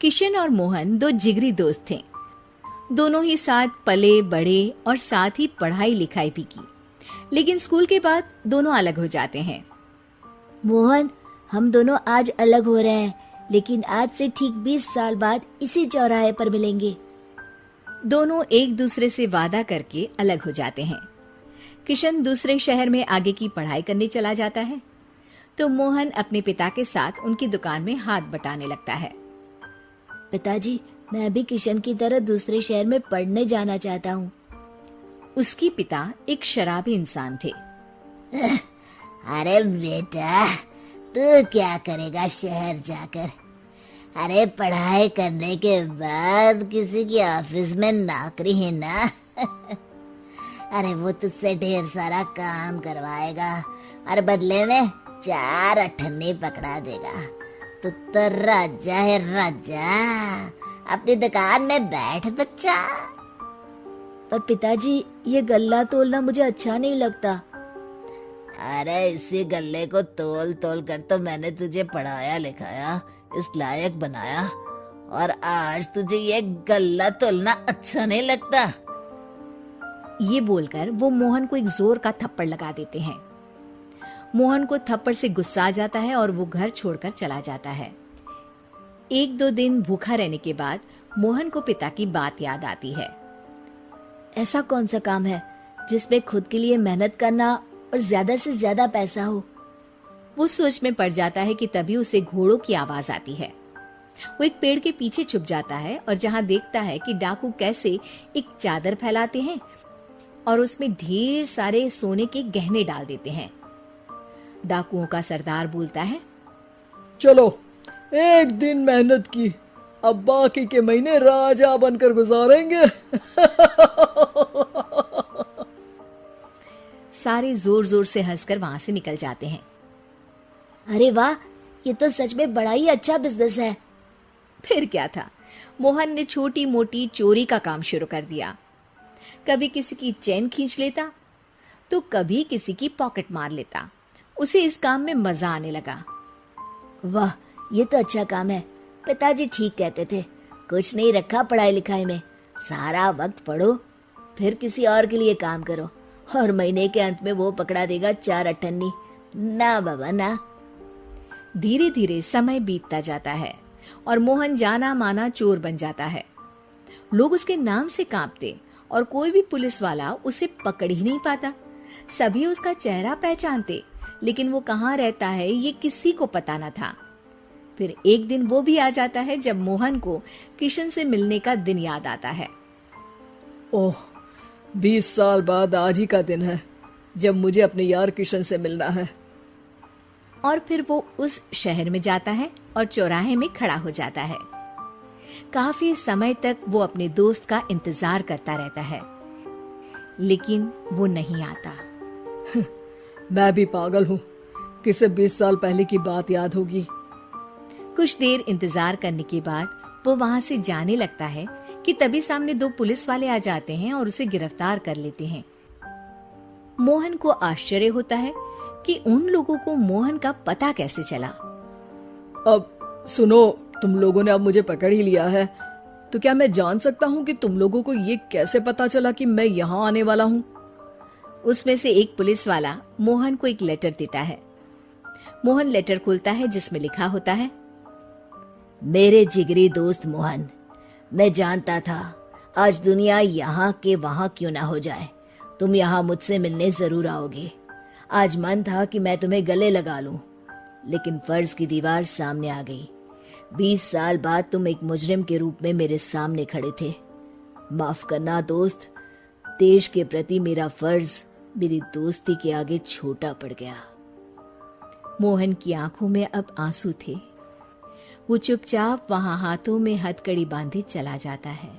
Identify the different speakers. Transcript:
Speaker 1: किशन और मोहन दो जिगरी दोस्त थे। दोनों ही साथ पले बड़े और साथ ही पढ़ाई लिखाई भी की, लेकिन स्कूल के बाद दोनों अलग हो जाते हैं।
Speaker 2: मोहन, हम दोनों आज अलग हो रहे हैं, लेकिन आज से ठीक 20 साल बाद इसी चौराहे पर मिलेंगे।
Speaker 1: दोनों एक दूसरे से वादा करके अलग हो जाते हैं। किशन दूसरे शहर में आगे की पढ़ाई करने चला जाता है, तो मोहन अपने पिता के साथ उनकी दुकान में हाथ बटाने लगता है।
Speaker 2: पिताजी, मैं भी किशन की तरह दूसरे शहर में पढ़ने जाना चाहता हूँ।
Speaker 1: उसकी पिता एक शराबी इंसान थे।
Speaker 2: अरे बेटा, तू क्या करेगा शहर जाकर? अरे पढ़ाई करने के बाद किसी की ऑफिस में नौकरी है ना। अरे वो तुझसे ढेर सारा काम करवाएगा और बदले में 4 अठन्नी पकड़ा देगा। तू तो राजा है राजा, अपनी दुकान में बैठ बच्चा। पर पिताजी, ये गल्ला तोलना मुझे अच्छा नहीं लगता। अरे इसी गल्ले को तोल तोल कर तो मैंने तुझे पढ़ाया लिखाया, इस लायक बनाया, और आज तुझे ये गल्ला तोलना अच्छा नहीं लगता।
Speaker 1: ये बोलकर वो मोहन को एक जोर का थप्पड़ लगा देते हैं। मोहन को थप्पड़ से गुस्सा आ जाता है और वो घर छोड़कर चला जाता है। 1-2 दिन भूखा रहने के बाद मोहन को पिता की बात याद आती है।
Speaker 2: ऐसा कौन सा काम है जिसमें खुद के लिए मेहनत करना और ज्यादा से ज्यादा पैसा हो?
Speaker 1: वो सोच में पड़ जाता है कि तभी उसे घोड़ों की आवाज आती है। वो एक पेड़ के पीछे छुप जाता है और जहां देखता है कि डाकू कैसे एक चादर फैलाते हैं और उसमें ढेर सारे सोने के गहने डाल देते हैं। डाकुओं का सरदार बोलता है,
Speaker 3: चलो, एक दिन मेहनत की, अब बाकी के महीने राजा बनकर गुजारेंगे।
Speaker 1: सारे जोर जोर से हंसकर वहां से निकल जाते हैं।
Speaker 2: अरे वाह, ये तो सच में बड़ा ही अच्छा बिजनेस है।
Speaker 1: फिर क्या था, मोहन ने छोटी मोटी चोरी का काम शुरू कर दिया। कभी किसी की चेन खींच लेता तो कभी किसी की पॉकेट मार लेता। उसे इस काम में मजा आने लगा।
Speaker 2: वाह, ये तो अच्छा काम है। पिताजी ठीक कहते थे, कुछ नहीं रखा पढ़ाई लिखाई में, सारा वक्त पढ़ो, फिर किसी और के लिए काम करो, और महीने के अंत में वो पकड़ा देगा 4 अठन्नी। ना बाबा ना।
Speaker 1: धीरे धीरे समय बीतता जाता है और मोहन जाना माना चोर बन जाता है। लोग उसके नाम से कांपते और कोई भी पुलिस वाला उसे पकड़ ही नहीं पाता। सभी उसका चेहरा पहचानते, लेकिन वो कहाँ रहता है ये किसी को पता न था। फिर एक दिन वो भी आ जाता है जब मोहन को किशन से मिलने का दिन याद आता है।
Speaker 3: ओह, 20 साल बाद आज ही का दिन है जब मुझे अपने यार किशन से मिलना है।
Speaker 1: और फिर वो उस शहर में जाता है और चौराहे में खड़ा हो जाता है। काफी समय तक वो अपने दोस्त का इंतजार करता रहता है, लेकिन वो नहीं आता।
Speaker 3: मैं भी पागल हूँ, किसे 20 साल पहले की बात याद होगी।
Speaker 1: कुछ देर इंतजार करने के बाद वो वहां से जाने लगता है कि तभी सामने 2 पुलिस वाले आ जाते हैं और उसे गिरफ्तार कर लेते हैं। मोहन को आश्चर्य होता है कि उन लोगों को मोहन का पता कैसे चला।
Speaker 3: अब सुनो, तुम लोगों ने अब मुझे पकड़ ही लिया है, तो क्या मैं जान सकता हूँ कि तुम लोगों को ये कैसे पता चला कि मैं यहाँ आने वाला हूँ?
Speaker 1: उसमें से एक पुलिस वाला मोहन को एक लेटर देता है। मोहन लेटर खोलता है जिसमें लिखा होता है,
Speaker 2: मेरे जिगरी दोस्त मोहन, मैं जानता था आज दुनिया यहाँ के वहां क्यों ना हो जाए, तुम यहाँ मुझसे मिलने जरूर आओगे। आज मन था कि मैं तुम्हें गले लगा लूं, लेकिन फर्ज की दीवार सामने आ गई। 20 साल बाद तुम एक मुजरिम के रूप में मेरे सामने खड़े थे। माफ करना दोस्त, देश के प्रति मेरा फर्ज मेरी दोस्ती के आगे छोटा पड़ गया।
Speaker 1: मोहन की आंखों में अब आंसू थे। वो चुपचाप वहां हाथों में हथकड़ी बांधे चला जाता है।